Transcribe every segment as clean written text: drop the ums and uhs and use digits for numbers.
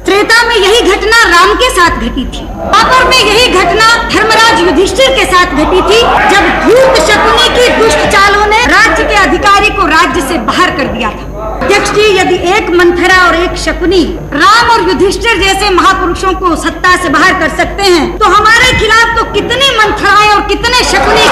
त्रेता में यही घटना राम के साथ घटी थी। द्वापर में यही घटना धर्मराज युधिष्ठिर के साथ घटी थी, जब धूर्त शकुनी की दुष्ट चालों ने राज्य के अधिकारी को राज्य से बाहर कर दिया था। अध्यक्ष जी, यदि एक मंथरा और एक शकुनी राम और युधिष्ठिर जैसे महापुरुषों को सत्ता से बाहर कर सकते हैं, तो हमारे खिलाफ तो कितनी मंथराएं और कितने शकुनी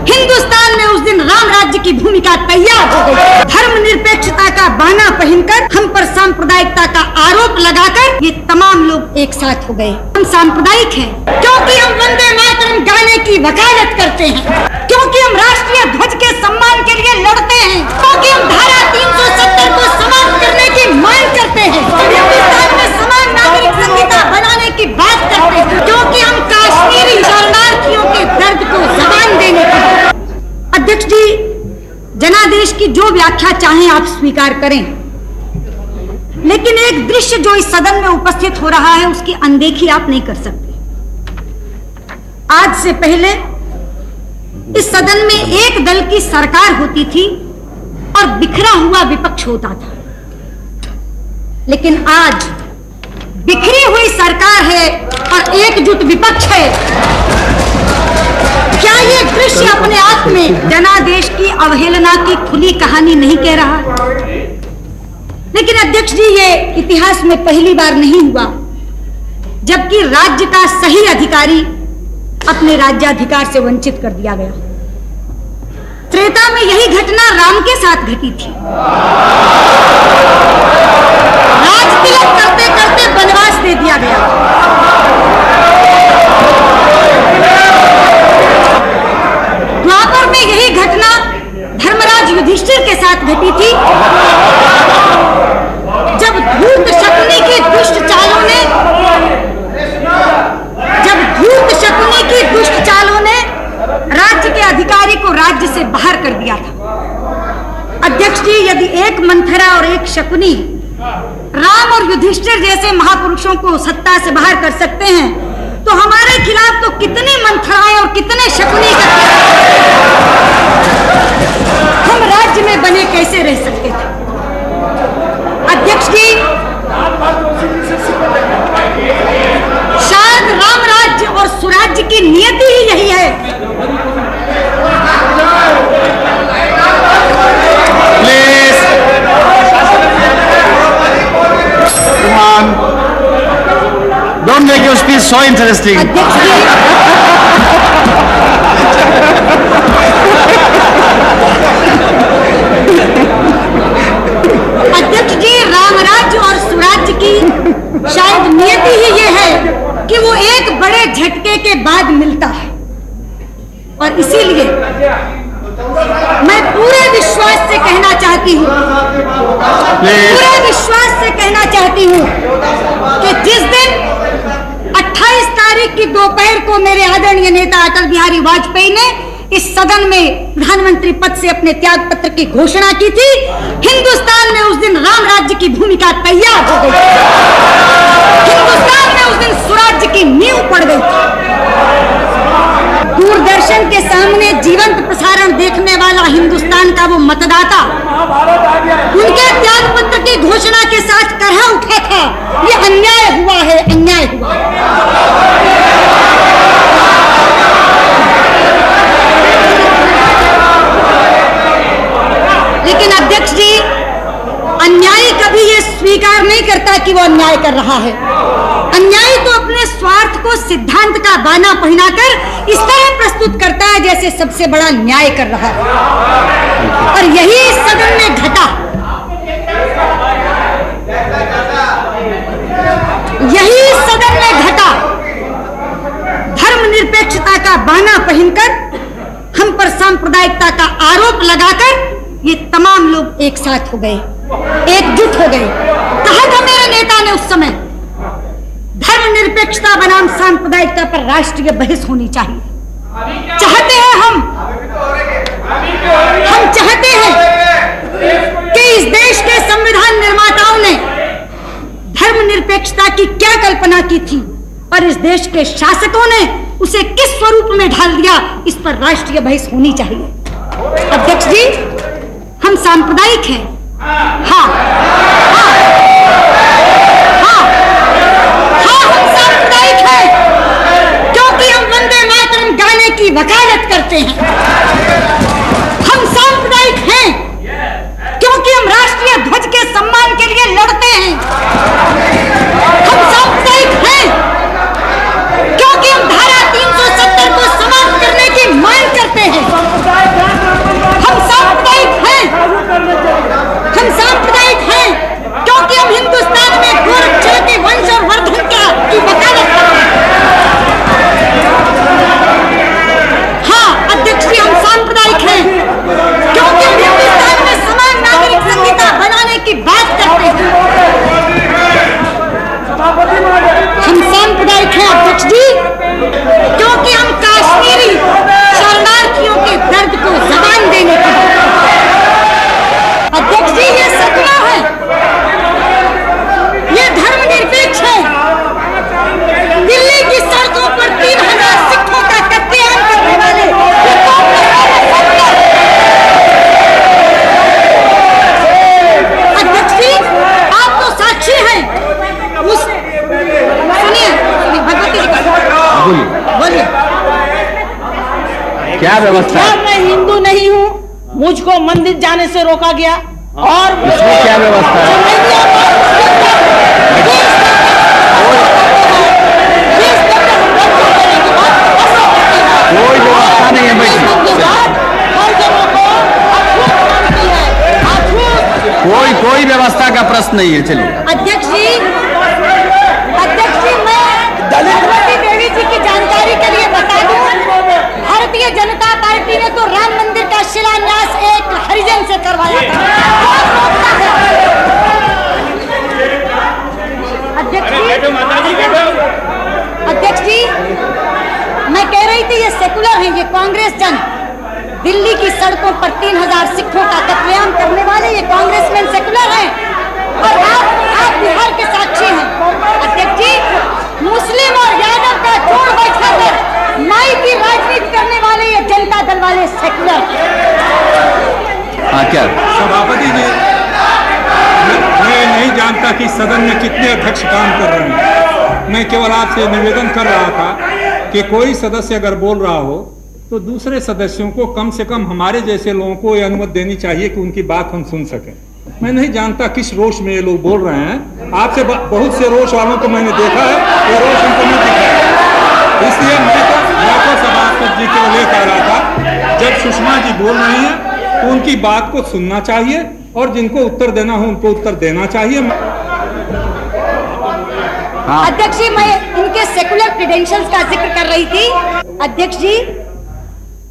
हिंदुस्तान में उस दिन राम राज्य की भूमिका तैयार हो गई। धर्मनिरपेक्षता का बाना पहनकर हम पर सांप्रदायिकता का आरोप लगाकर ये तमाम लोग एक साथ हो गए। हम सांप्रदायिक हैं क्योंकि हम वंदे मातरम गाने की वकालत करते हैं, क्योंकि हम राष्ट्रीय ध्वज के सम्मान के लिए लड़ते हैं, क्योंकि हम धारा 370 को समाप्त करने की मांग करते हैं, हिंदुस्तान में समान नागरिक संहिता बनाने की बात करते हैं, क्योंकि हम कश्मीरी शरणार्थियों के दर्द को जबान देने की। अध्यक्ष जी, जनादेश की जो व्याख्या चाहें आप स्वीकार करें, लेकिन एक दृश्य जो इस सदन में उपस्थित हो रहा है उसकी अनदेखी आप नहीं कर सकते। आज से पहले इस सदन में एक दल की सरकार होती थी और बिखरा हुआ विपक्ष होता था, लेकिन आज बिखरी हुई सरकार है और एकजुट विपक्ष है। क्या ये दृश्य अपने आप में जनादेश की अवहेलना की खुली कहानी नहीं कह रहा? लेकिन अध्यक्ष जी, ये इतिहास में पहली बार नहीं हुआ जबकि राज्य का सही अधिकारी अपने राज्याधिकार से वंचित कर दिया गया। त्रेता में यही घटना राम के साथ घटी थी। राज तिलक करते करते वनवास दे दिया गया। द्वापर में यही घटना धर्मराज युधिष्ठिर के साथ घटी थी, जब धूर्त शकुनी की दुष्ट चालों ने राज्य के अधिकारी को राज्य से बाहर कर दिया था। अध्यक्ष जी, यदि एक मंथरा और एक शकुनी राम और युधिष्ठिर जैसे महापुरुषों को सत्ता से बाहर कर सकते हैं, तो हमारे खिलाफ तो कितनी मंथराएं और कितने शकुनी हम राज्य में बने कैसे रह सकते थे? अध्यक्ष जी, शायद राम राज्य और सुराज्य की नियति ही यही है। Please come on, don't make your speech so interesting. अध्यक्ष जी, अध्यक्ष जी, राम राज्य और सुराज्य की शायद नियति ही ये है कि वो एक बड़े झटके के बाद मिलता है, और इसीलिए मैं पूरे विश्वास से कहना चाहती हूँ, कि जिस दिन 28 तारीख की दोपहर को मेरे आदरणीय नेता अटल बिहारी वाजपेयी ने इस सदन में प्रधानमंत्री पद से अपने त्याग पत्र की घोषणा की थी, हिंदुस्तान में उस दिन राम राज्य की भूमिका तैयार हो गई। हिंदुस्तान में उस दिन सुराज्य की नींव पड़ गई थी। दूरदर्शन के सामने जीवंत प्रसारण देखने वाला हिंदुस्तान का वो मतदाता उनके त्याग पत्र की घोषणा के साथ कह उठा था, ये अन्याय हुआ है, अन्याय हुआ है। लेकिन अध्यक्ष जी, अन्यायी कभी ये स्वीकार नहीं करता कि वो अन्याय कर रहा है। अन्यायी तो अपने स्वार्थ को सिद्धांत का बाना पहनाकर इस तरह प्रस्तुत करता है जैसे सबसे बड़ा न्याय कर रहा है, और यही इस सदन में घटा। यही इस सदन में घटा। धर्मनिरपेक्षता का बाना पहनकर हम पर सांप्रदायिकता का आरोप लगाकर ये तमाम लोग एक साथ हो गए, एकजुट हो गए। कहा था मेरे नेता ने उस समय, धर्मनिरपेक्षता बनाम सांप्रदायिकता पर राष्ट्रीय बहस होनी चाहिए। चाहते हैं हम चाहते हैं कि इस देश के संविधान निर्माताओं ने धर्मनिरपेक्षता की क्या कल्पना की थी और इस देश के शासकों ने उसे किस स्वरूप में ढाल दिया, इस पर राष्ट्रीय बहस होनी चाहिए। अध्यक्ष जी, हम सांप्रदायिक हैं, हाँ, हाँ, हाँ, क्या व्यवस्था है? मैं हिंदू नहीं हूँ, मुझको मंदिर जाने से रोका गया। और इसमें क्या व्यवस्था है? कोई व्यवस्था नहीं है भाई, कोई व्यवस्था का प्रश्न नहीं है। चलिए अध्यक्ष जी, मैं दलित देवी जी की जानकारी के लिए बता दूं, भारतीय जनता पार्टी ने तो राम मंदिर का शिलान्यास एक हरिजन से करवाया था। अध्यक्ष जी, मैं कह रही थी ये सेकुलर है, ये कांग्रेस जन दिल्ली की सड़कों पर 3000 सिखों का कत्लेआम करने वाले ये कांग्रेसमैन सेकुलर हैं, और आप बिहार के साक्षी हैं। अध्यक्ष जी, मुस्लिम और यादव का जोड़ बैठा कर माई की राजनीति करने वाले ये जनता दल वाले सेकुलर। हाँ क्या सभापति जी, मैं नहीं जानता कि सदन में कितने अध्यक्ष काम कर रहे हैं। मैं केवल आपसे निवेदन कर रहा था कि कोई सदस्य अगर बोल रहा हो तो दूसरे सदस्यों को कम से कम हमारे जैसे लोगों को ये अनुमति देनी चाहिए कि उनकी बात हम सुन सकें। मैं नहीं जानता किस रोष में ये लोग बोल रहे हैं। आपसे बहुत से रोष वालों को मैंने देखा है, ये रोष उनको नहीं दिखा है। इसलिए मैं तो सभापति जी के लिए कह रहा था, जब सुषमा जी बोल रही हैं तो उनकी बात को सुनना चाहिए और जिनको उत्तर देना हो उनको उत्तर देना चाहिए। हाँ। अध्यक्ष जी, मैं इनके सेकुलर क्रेडेंशियल्स का जिक्र कर रही थी। अध्यक्ष जी,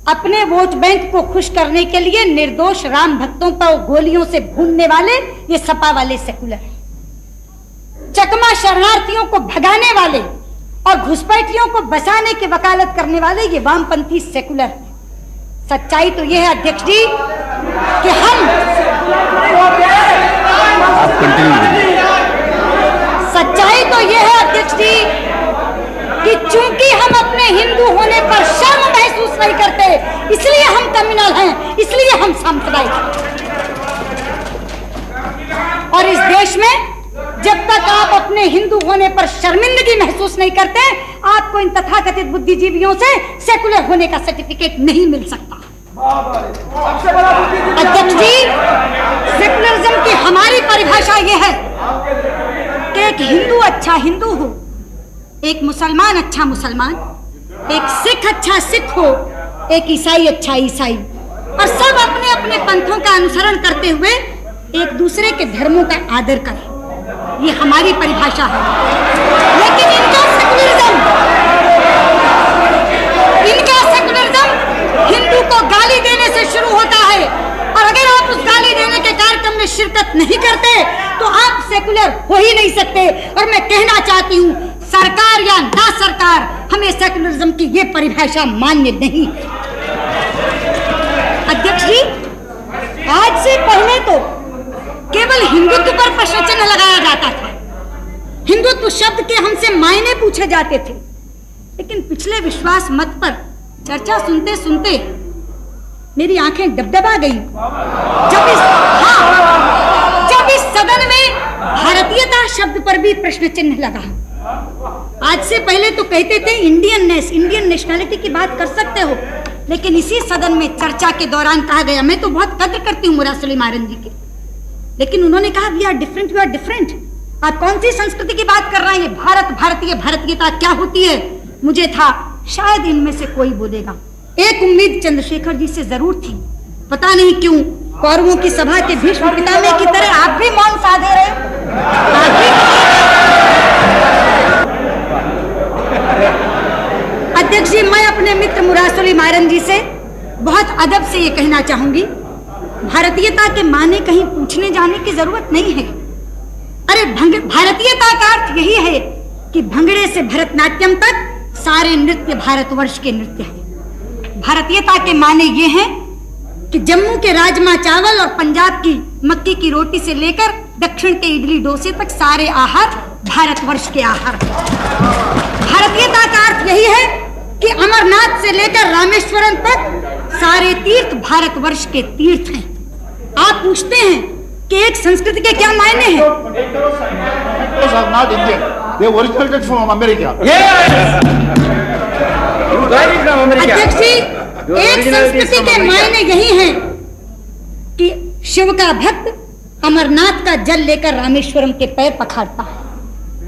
अपने वोट बैंक को खुश करने के लिए निर्दोष राम भक्तों पर गोलियों से भूनने वाले ये सपा वाले सेकुलर, चकमा शरणार्थियों को भगाने वाले और घुसपैठियों को बचाने की वकालत करने वाले ये वामपंथी सेकुलर। सच्चाई तो ये है अध्यक्ष जी कि हम आप कंटिन्यू करिए। सच्चाई तो ये है अध्यक्ष जी कि चूंकि हम अपने हिंदू होने पर शर्म महसूस नहीं करते, इसलिए हम कम्युनल हैं, इसलिए हम सांप्रदायिक हैं। और इस देश में जब तक आप अपने हिंदू होने पर शर्मिंदगी महसूस नहीं करते, आपको इन तथाकथित बुद्धिजीवियों से सेकुलर होने का सर्टिफिकेट नहीं मिल सकता। अध्यक्ष जी, सेकुलरिज्म की हमारी परिभाषा यह है कि एक हिंदू अच्छा हिंदू हो, एक मुसलमान अच्छा मुसलमान, एक सिख अच्छा सिख हो, एक ईसाई अच्छा ईसाई, और सब अपने अपने पंथों का अनुसरण करते हुए एक दूसरे के धर्मों का आदर करें। ये हमारी परिभाषा है। लेकिन इनका सेकुलरिज्म हिंदू को गाली देने से शुरू होता है, और अगर आप उस गाली देने के कार्यक्रम में शिरकत नहीं करते तो आप सेकुलर हो ही नहीं सकते। और मैं कहना चाहती हूँ, सरकार या ना सरकार, हमें सेकुलरिज्म की ये परिभाषा मान्य नहीं है। अध्यक्ष जी, आज से पहले तो केवल हिंदुत्व पर प्रश्न चिन्ह लगाया जाता था, हिंदुत्व शब्द के हमसे मायने पूछे जाते थे। लेकिन पिछले विश्वास मत पर चर्चा सुनते सुनते मेरी आंखें डबडबा गई जब इस सदन में भारतीयता शब्द पर भी प्रश्न चिन्ह लगा। आज से पहले तो कहते थे इंडियन नेशनलिटी की बात कर सकते हो, लेकिन इसी सदन में चर्चा के दौरान कहा गया, मैं तो बहुत कद्र करती हूँ मुरासली मारन जी की, लेकिन उन्होंने कहा वी आर डिफरेंट। आप कौन सी संस्कृति की बात कर रहे हैं? भारतीयता क्या होती है? मुझे था शायद इनमें से कोई बोलेगा। एक उम्मीद चंद्रशेखर जी से जरूर थी, पता नहीं क्यों कौरवों की सभा के भीष्म पितामह की तरह आप भी मौन साधे रहे। अध्यक्ष जी, मैं अपने मित्र मुरासली मारन जी से बहुत अदब से ये कहना चाहूंगी, भारतीयता के माने कहीं पूछने जाने की जरूरत नहीं है। अरे भारतीयता का अर्थ यही है कि भंगड़े से भरतनाट्यम तक सारे नृत्य भारतवर्ष के नृत्य हैं। भारतीयता के माने ये हैं कि जम्मू के राजमा चावल और पंजाब की मक्की की रोटी से लेकर दक्षिण के इडली डोसे तक सारे आहार भारतवर्ष के आहार। भारतीयता का अर्थ यही है कि अमरनाथ से लेकर रामेश्वरम तक सारे तीर्थ भारतवर्ष के तीर्थ हैं। आप पूछते हैं कि एक संस्कृति के क्या मायने हैं? Those are not Indian. They originated from America. Where is from America? अध्यक्ष जी, एक संस्कृति के मायने यही हैं कि शिव का भक्त अमरनाथ का जल लेकर रामेश्वरम के पैर पखारता है।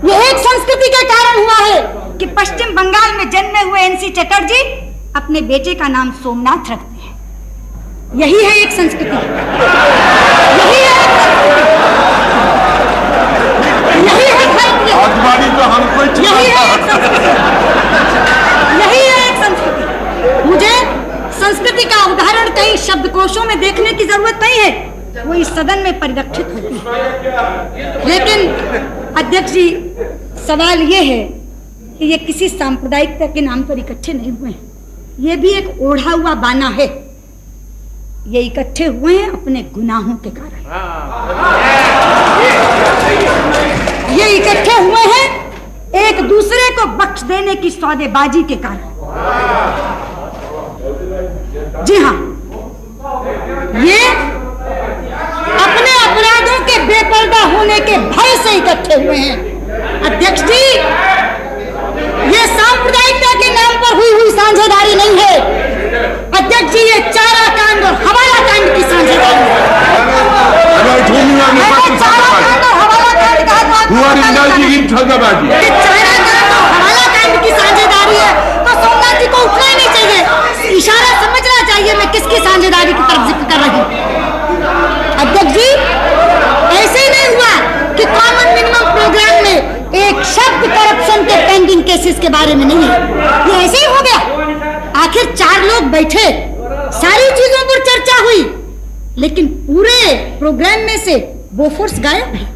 यह एक संस्कृति के कारण हुआ है कि पश्चिम बंगाल में जन्मे हुए एनसी चटर्जी अपने बेटे का नाम सोमनाथ रखते हैं। यही है एक संस्कृति, यही है एक संस्कृति, यही है भारतीय, यही है एक संस्कृति, यही है एक संस्कृति। मुझे संस्कृति का उदाहरण कई शब्दकोशों में देखने की जरूरत नहीं है, वो इस सदन में परिलक्षित होती है। लेकिन अध्यक्ष जी, सवाल ये है कि ये किसी सांप्रदायिकता के नाम पर इकट्ठे नहीं हुए हैं, ये भी एक ओढ़ा हुआ बाना है। ये इकट्ठे हुए हैं अपने गुनाहों के कारण, ये इकट्ठे हुए हैं एक दूसरे को बख्श देने की सौदेबाजी के कारण। जी हाँ, ये अपने अपराधों के बेपर्दा होने के भय से इकट्ठे हुए हैं। अध्यक्ष जी, ये सांप्रदायिकता के नाम पर हुई साझेदारी नहीं है। अध्यक्ष जी, ये चारा कांड और हवाला कांड की साझेदारी है। चारा कांड और हवाला कांड का हवाला कांड की साझेदारी है तो सोमनाथ जी को उठना ही नहीं चाहिए, इशारा समझना चाहिए मैं किसकी साझेदारी की तरफ जिक्र कर रही हूँ। अध्यक्ष जी, ऐसे नहीं हुआ कि कॉमन मिनिमम प्रोग्राम में एक शब्द करप्शन के पेंडिंग केसेस के बारे में नहीं है, ये ऐसे ही हो गया। आखिर 4 लोग बैठे, सारी चीजों पर चर्चा हुई, लेकिन पूरे प्रोग्राम में से बोफोर्स गायब है,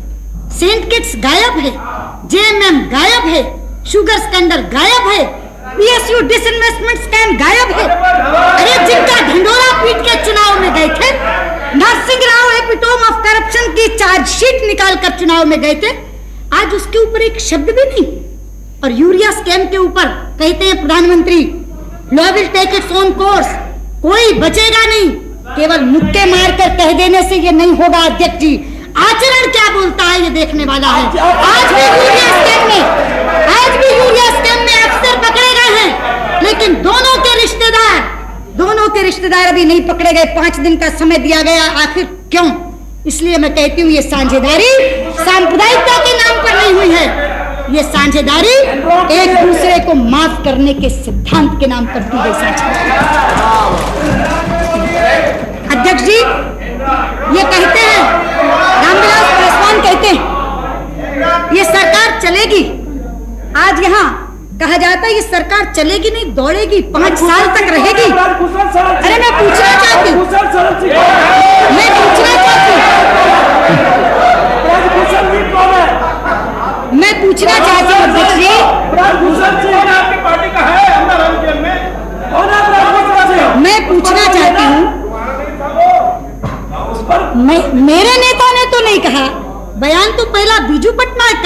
सेंट किट्स गायब है, जेएमएम गायब है, शुगर स्कैंडल गायब है, पीएसयू डिसइन्वेस्टमेंट स्कैम गायब है। अरे जिनका ढिंडोरा पीट के चुनाव में गए थे, Narasimha Rao epitome of corruption की चार्जशीट निकालकर चुनाव में गए थे, आज उसके ऊपर एक शब्द भी नहीं। और यूरिया स्कैम के ऊपर कहते हैं प्रधानमंत्री, law will take its own course, कोई बचेगा नहीं। केवल मुक्के मारकर कह देने से ये नहीं होगा अध्यक्ष जी, आचरण क्या बोलता है ये देखने वाला है। आज भी यूरिया स्कैम में अफसर पकड़े गए हैं, लेकिन दोनों के रिश्तेदार अभी नहीं पकड़े गए। 5 दिन का समय दिया गया, आखिर क्यों? इसलिए मैं कहती हूँ ये साझेदारी सांप्रदायिकता के नाम पर नहीं हुई है, ये साझेदारी एक दूसरे को माफ करने के सिद्धांत के नाम पर की गई साझेदारी। अध्यक्ष जी, ये कहते हैं, रामविलास पासवान कहते हैं ये सरकार चलेगी। आज यहाँ कहा जाता है ये सरकार चलेगी नहीं, दौड़ेगी, 5 साल तक रहेगी। अरे मैं पूछना चाहती हूँ अध्यक्ष जी, मैं पूछना चाहती हूँ, मेरे नेता ने तो नहीं कहा, बयान तो पहला बीजू पटनायक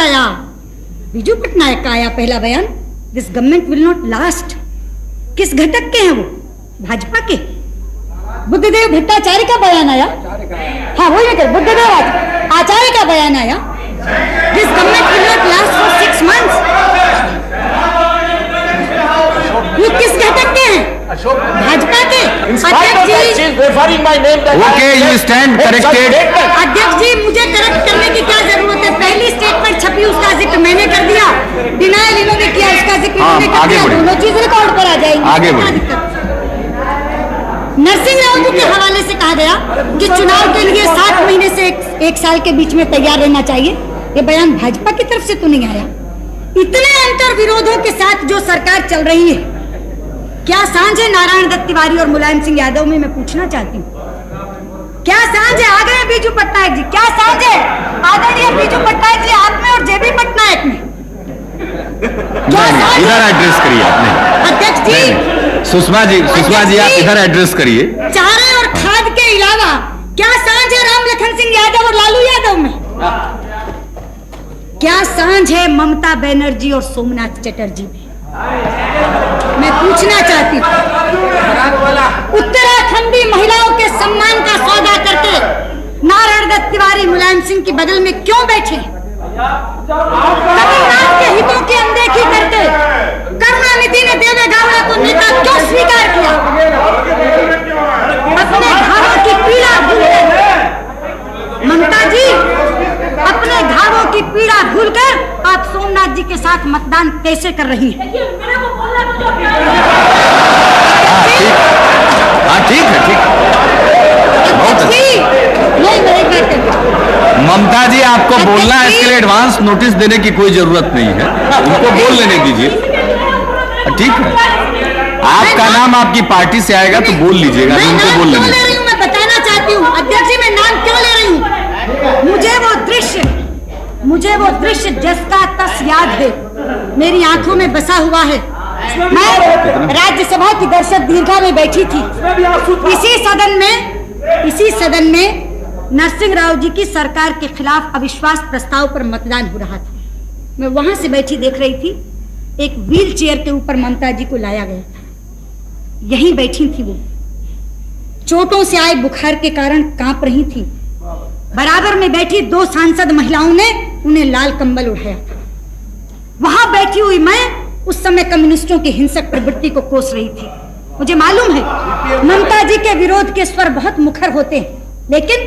का आया पहला बयान, this government will not last. किस घटक के हैं वो? भाजपा के। बुद्धदेव भट्टाचार्य का बयान आया, हाँ वही मैं बुद्धदेव आचार्य का बयान आया, this government will not last for 6 months। ये किस घटक के हैं? भाजपा के। Okay, you stand corrected. अध्यक्ष जी, मुझे करेक्ट करने की क्या जरूरत है? पहली स्टेटमेंट छपी, उसका जिक्र मैंने कर दिया, डिनायल इन्होंने किया, उसका जिक्र इन्होंने कर दिया, दोनों चीज रिकॉर्ड पर आ जाएंगी। आगे बढ़िए। नरसिंह राव जी के हवाले से कहा गया कि चुनाव के लिए 7 महीने से 1 साल के बीच में तैयार रहना चाहिए। ये बयान भाजपा की तरफ से तो नहीं आया। इतने अंतर विरोधों के साथ जो सरकार चल रही है, क्या सांझ है नारायण दत्त तिवारी और मुलायम सिंह यादव में? मैं पूछना चाहती हूँ, क्या सांझ है? आ गए बीजू पटनायक जी, क्या सांझ है आदरणीय बीजू पटनायक जी आप में और जेबी पटनायक में? इधर एड्रेस करिए आपने। अध्यक्ष जी, सुषमा जी आप इधर एड्रेस करिए। चारे और खाद के अलावा क्या सांझ है राम लखन सिंह यादव और लालू यादव में? क्या सांझ है ममता बनर्जी और सोमनाथ चटर्जी में? मैं पूछना चाहती हूँ, उत्तराखंडी महिलाओं के सम्मान का सौदा करके नारायण दत्त तिवारी मुलायम सिंह के बगल में क्यों बैठे? तमिलनाडु के हितों की अनदेखी करके करुणानिधि ने देवे गौड़ा को नेता क्यों स्वीकार किया? प्रसाद जी के साथ मतदान कैसे कर रही है। हाँ ठीक है, ठीक बहुत ममता जी, आपको बोलना है, इसके लिए एडवांस नोटिस देने की कोई जरूरत नहीं है, उनको बोल लेने दीजिए। ठीक है, आपका नाम आपकी पार्टी से आएगा तो बोल लीजिएगा, उनको बोल लेने दीजिए। मैं बताना चाहती हूँ अध्यक्ष जी, मैं नाम क्यों ले रही हूँ। मुझे वो दृश्य जिसका तस याद है, मेरी आंखों में बसा हुआ है। मैं राज्यसभा की दर्शक दीर्घा में बैठी थी। इसी सदन में नरसिंह राव जी की सरकार के खिलाफ अविश्वास प्रस्ताव पर मतदान हो रहा था। मैं वहां से बैठी देख रही थी, एक व्हील चेयर के ऊपर ममता जी को लाया गया था। यहीं बैठी थी वो, चोटों से आए बुखार के कारण कांप रही थी। बराबर में बैठी 2 सांसद महिलाओं ने उन्हें लाल कंबल उड़ाया था। वहां बैठी हुई मैं उस समय कम्युनिस्टों की हिंसक प्रवृत्ति को कोस रही थी। मुझे मालूम है ममता जी के विरोध के स्वर बहुत मुखर होते हैं, लेकिन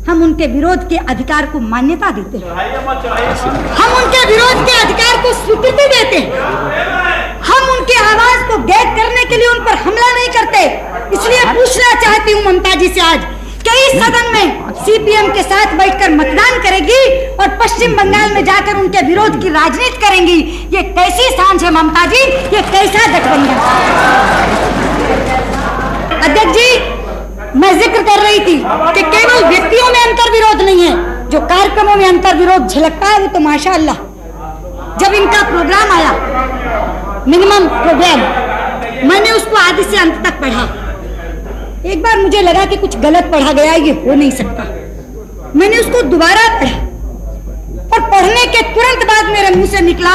हम उनके विरोध के अधिकार को मान्यता देते हैं, हम उनके विरोध के अधिकार को स्वीकृति देते हैं, हम उनकी आवाज को गैद करने के लिए उन पर हमला नहीं करते। इसलिए पूछना चाहती हूँ ममता जी से आज कि इस सदन में सीपीएम के साथ बैठकर मतदान करेगी और पश्चिम बंगाल में जाकर उनके विरोध की राजनीति करेंगी। ये कैसी सांझ है ममता जी, ये कैसा गठबंधन। अध्यक्ष जी, मैं जिक्र कर रही थी कि केवल व्यक्तियों में अंतर विरोध नहीं है, जो कार्यक्रमों में अंतर विरोध झलकता है वो तो माशाअल्लाह। जब इनका प्रोग्राम आया, मिनिमम प्रोग्राम, मैंने उसको आदि से अंत तक पढ़ा। एक बार मुझे लगा कि कुछ गलत पढ़ा गया, ये हो नहीं सकता। मैंने उसको दोबारा पढ़ा और पढ़ने के तुरंत बाद मेरे मुंह से निकला,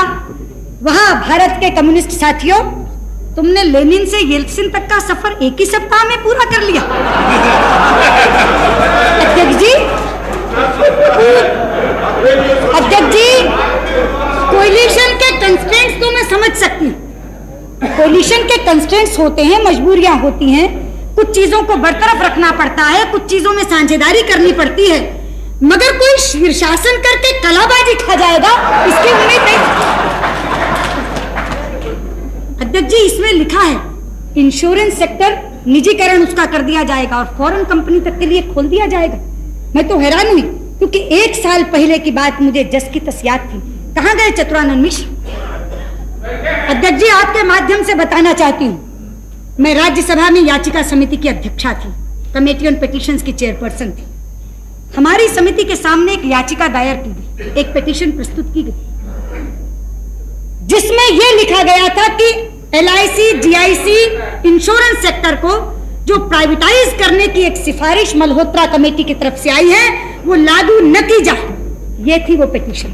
वहां भारत के कम्युनिस्ट साथियों, तुमने लेनिन से येल्त्सिन तक का सफर एक ही सप्ताह में पूरा कर लिया। अध्यक्ष जी, कोलिशन के कंस्ट्रेंट्स तो मैं समझ सकती हूँ। कोलिशन के कंस्ट्रेंट्स होते हैं, मजबूरियां होती हैं, कुछ चीजों को बरतरफ रखना पड़ता है, कुछ चीजों में साझेदारी करनी पड़ती है, मगर कोई शीर्षासन करके कलाबाजी खा जाएगा इसकी उम्मीद नहीं। अध्यक्ष जी, इसमें लिखा है इंश्योरेंस सेक्टर निजीकरण उसका कर दिया जाएगा और फॉरेन कंपनी तक के लिए खोल दिया जाएगा। मैं तो हैरान हुई, क्योंकि 1 साल पहले की बात मुझे जस की तस याद थी। कहां गए चतुरानंद मिश्र? अध्यक्ष जी, आपके माध्यम से बताना चाहती हूँ, मैं राज्यसभा में याचिका समिति की अध्यक्षा थी, कमेटी ऑन पिटीशंस की चेयरपर्सन थी। हमारी समिति के सामने एक याचिका दायर की गई, एक पिटीशन प्रस्तुत की गई, जिसमें यह लिखा गया था कि LIC, GIC इंश्योरेंस सेक्टर को जो प्राइवेटाइज करने की एक सिफारिश मल्होत्रा कमेटी की तरफ से आई है, वो लागू न की जाए। ये थी वो पिटीशन।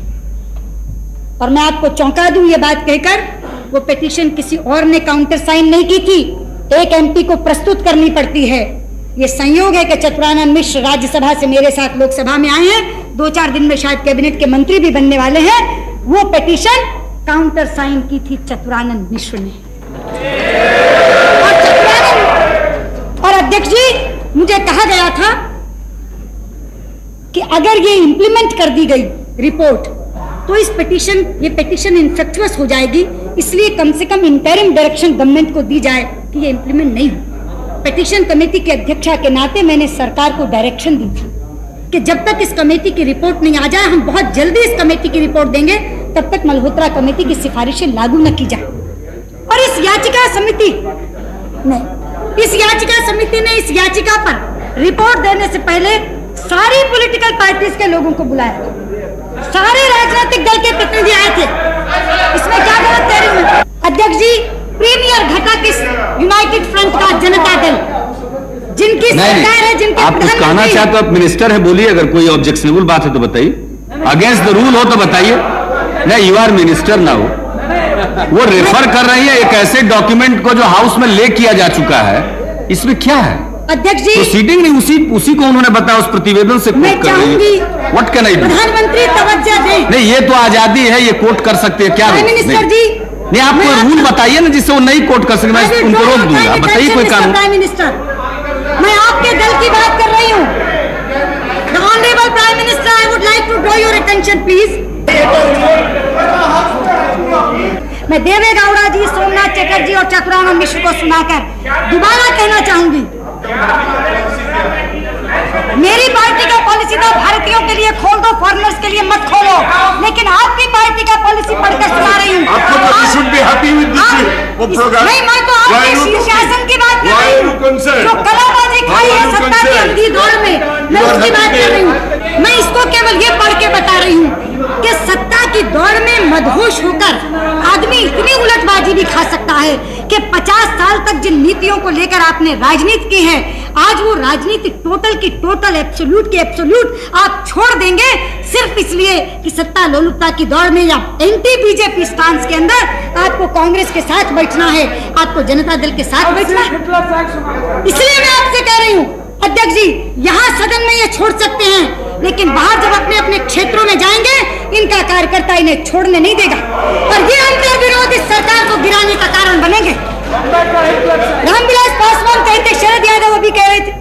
और मैं आपको चौंका दूं ये बात कहकर, वो पिटीशन किसी और ने काउंटर साइन नहीं की थी, एक MP को प्रस्तुत करनी पड़ती है। ये संयोग है कि चतुरानंद मिश्र राज्यसभा से मेरे साथ लोकसभा में आए हैं, 2-4 दिन में शायद कैबिनेट के मंत्री भी बनने वाले हैं। वो पिटीशन काउंटर साइन की थी चतुरानंद मिश्र ने। और अध्यक्ष जी, मुझे कहा गया था कि अगर ये इंप्लीमेंट कर दी गई रिपोर्ट तो ये पिटीशन इनफेक्चुअस हो जाएगी, इसलिए कम से कम इंटरिम डायरेक्शन गवर्नमेंट को दी जाए कि ये इंप्लीमेंट नहीं हो। पिटीशन कमेटी के अध्यक्षा के नाते मैंने सरकार को डायरेक्शन दी थी कि जब तक इस कमेटी की रिपोर्ट नहीं आ जाए, हम बहुत जल्दी इस कमेटी की रिपोर्ट देंगे, तब तक मल्होत्रा कमेटी की सिफारिशें लागू न की जाए। और इस याचिका समिति ने इस याचिका पर रिपोर्ट देने से पहले सारी पॉलिटिकल पार्टीज के लोगों को बुलाया था, सारे राजनीतिक दल के प्रतिनिधि आए थे। इसमें क्या गलत कह रही हूं? अध्यक्ष जी, प्रीमियर घटक इस यूनाइटेड फ्रंट का जनता दल, जिनकी सरकार है, जिनके आप कुछ कहना चाहते हो, आप मिनिस्टर है, बोलिए। अगर कोई ऑब्जेक्शनेबल बात है तो बताइए, अगेंस्ट द रूल हो तो बताइए। नहीं, यू आर मिनिस्टर ना हो। वो रेफर कर रही है एक ऐसे डॉक्यूमेंट को जो हाउस में ले किया जा चुका है, इसमें क्या है? अध्यक्ष जी, प्रोसीडिंग नहीं, उसी को उन्होंने बताया, उस प्रतिवेदन से कोट कर रही है। What can I do? प्रधानमंत्री तवज्जो दें। नहीं, ये तो आजादी है, ये कोट कर सकते हैं। क्या मिनिस्टर जी, नहीं, आप कोई रूल बताइए ना जिससे वो नहीं कोट कर सके, मैं उनको रोक दूंगा। बताइए कोई कानून। प्राइम मिनिस्टर, मैं आपके दल की बात कर रही हूँ। The honourable prime minister, I would like to draw your attention please. मैं देवे गौड़ा जी, सोमनाथ चटर्जी और चतुरानंद मिश्र को सुनाकर दोबारा कहना चाहूंगी, मेरी पार्टी का पॉलिसी था भारतीयों के लिए खोल दो, फॉरेनर्स के लिए मत खोलो, लेकिन आपकी पार्टी का पॉलिसी पढ़कर सुना रही हूँ। नहीं, मैं तो आपके शीर्षासन की बात कर रही हूँ, जो कलाबाजी खाई है सत्ता की अंधी दौड़ में, मैं उसकी बात कर रही हूँ। मैं इसको केवल ये पढ़ के बता रही हूँ कि सत्ता की दौड़ में मदहोश होकर आदमी इतनी उलटबाजी भी खा सकता है कि 50 साल तक जिन नीतियों को लेकर आपने राजनीति की है, आज वो राजनीति टोटल की टोटल, एब्सोल्यूट की एब्सोल्यूट आप छोड़ देंगे सिर्फ इसलिए कि सत्ता लोलुपता की दौड़ में या एंटी बीजेपी स्टांस के अंदर आपको कांग्रेस के साथ बैठना है, आपको जनता दल के साथ बैठना है। इसलिए मैं आपसे कह रही हूँ अध्यक्ष जी, यहाँ सदन में ये छोड़ सकते हैं, लेकिन बाहर जब अपने अपने क्षेत्रों में जाएंगे, इनका कार्यकर्ता इन्हें छोड़ने नहीं देगा और ये अंतर विरोध इस सरकार को गिराने का कारण बनेंगे। रामविलास पासवान कहते, शरद यादव अभी कह रहे थे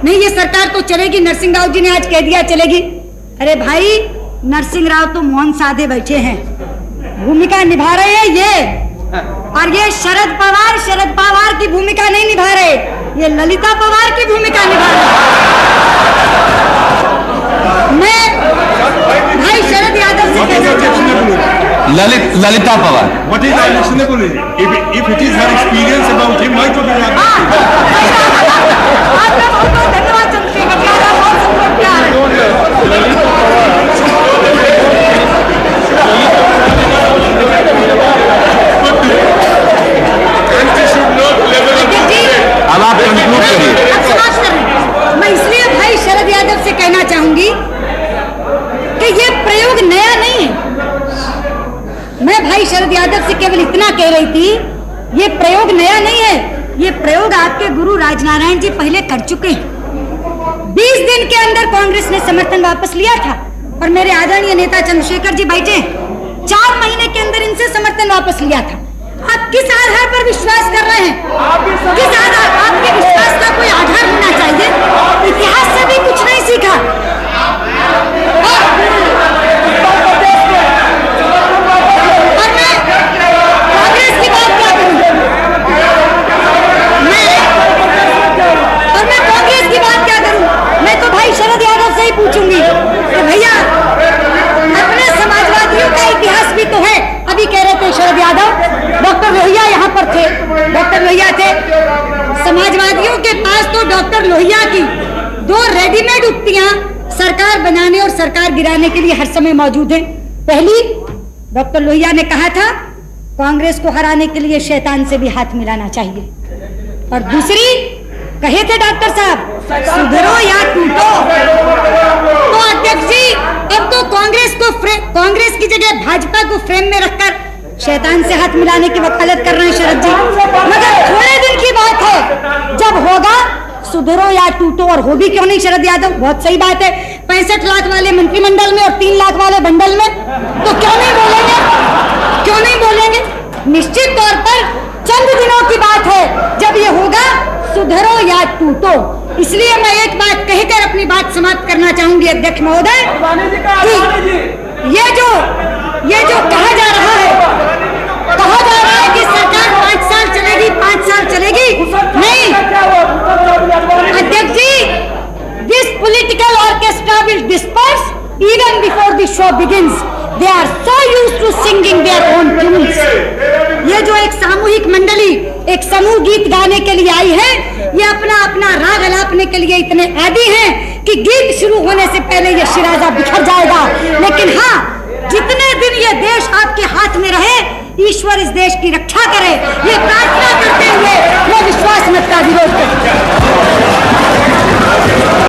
नहीं ये सरकार तो चलेगी, नरसिंह राव जी ने आज कह दिया चलेगी। अरे भाई, नरसिंह राव तो मौन साधे बैठे हैं, भूमिका निभा रहे हैं ये, और ये शरद पवार की भूमिका नहीं निभा रहे, ये ललिता पवार की भूमिका निभा रहे। मैं भाई शरद यादव से Lalita Pawar, What is unacceptable? If it is her experience about him, why to be आपका बहुत बहुत धन्यवाद चंद्रशेखर जी, आपका बहुत बहुत प्यार है। अब आप कंक्लूड करिए। अब समाप्त कर रहे हैं। मैं इसलिए भाई शरद यादव से कहना चाहूंगी कि ये प्रयोग नया नहीं है। मैं भाई शरद यादव से केवल इतना कह रही थी, ये प्रयोग नया नहीं है, ये प्रयोग आपके गुरु राजनारायण जी पहले कर चुके हैं। 20 दिन के अंदर कांग्रेस ने समर्थन वापस लिया था और मेरे आदरणीय नेता चंद्रशेखर जी बैठे, 4 महीने के अंदर इनसे समर्थन वापस लिया था। आप किस आधार पर विश्वास कर रहे हैं? किस आधार? आपके विश्वास का कोई आधार होना चाहिए। इतिहास से भी कुछ नहीं सीखा। और मैं कांग्रेस की बात क्या करूं? मैं कांग्रेस की बात क्या करूं? मैं तो भाई शरद यादव से ही पूछूंगी कि भैया अपने समाजवादियों का इतिहास भी तो है। अभी कह रहे थे शरद यादव, डॉक्टर लोहिया यहाँ पर थे, डॉक्टर लोहिया थे। समाजवादियों के पास तो डॉक्टर लोहिया की 2 रेडीमेड उक्तियां सरकार बनाने और सरकार गिराने के लिए हर समय मौजूद हैं। पहली, डॉक्टर लोहिया ने कहा था कांग्रेस को हराने के लिए शैतान से भी हाथ मिलाना चाहिए, और दूसरी कहे थे डॉक्टर साहब सुधरो या टूटो। तो अध्यक्ष जी, अब तो कांग्रेस की जगह भाजपा को फ्रेम में रखकर शैतान से हाथ मिलाने की वकालत कर रहे हैं शरद जी। मगर थोड़े दिन की बात है, जब होगा सुधरो या टूटो, और हो भी क्यों नहीं शरद यादव, बहुत सही बात है। 65 लाख वाले मंत्रिमंडल में और 3 लाख वाले बंडल में, तो क्यों नहीं बोलेंगे, क्यों नहीं बोलेंगे। निश्चित तौर पर चंद दिनों की बात है जब ये होगा सुधरो या टूटो। इसलिए मैं एक बात कहकर अपनी बात समाप्त करना चाहूंगी अध्यक्ष महोदय, ये जो कहा जा रहा है कि सरकार 5 साल चलेगी, 5 साल चलेगी, नहीं अध्यक्ष ji, this political orchestra will disperse even before the show begins. They are so used to singing their own tunes. ये जो एक सामूहिक मंडली एक समूह गीत गाने के लिए आई है, ये अपना अपना राग अलापने के लिए इतने आदी हैं कि गीत शुरू होने से पहले ये शिराजा बिखर जाएगा। लेकिन हाँ, जितने दिन ये देश आपके हाथ में रहे, ईश्वर इस देश की रक्षा करे, ये प्रार्थना करते हुए मैं विश्वास मत का विरोध करती हूं।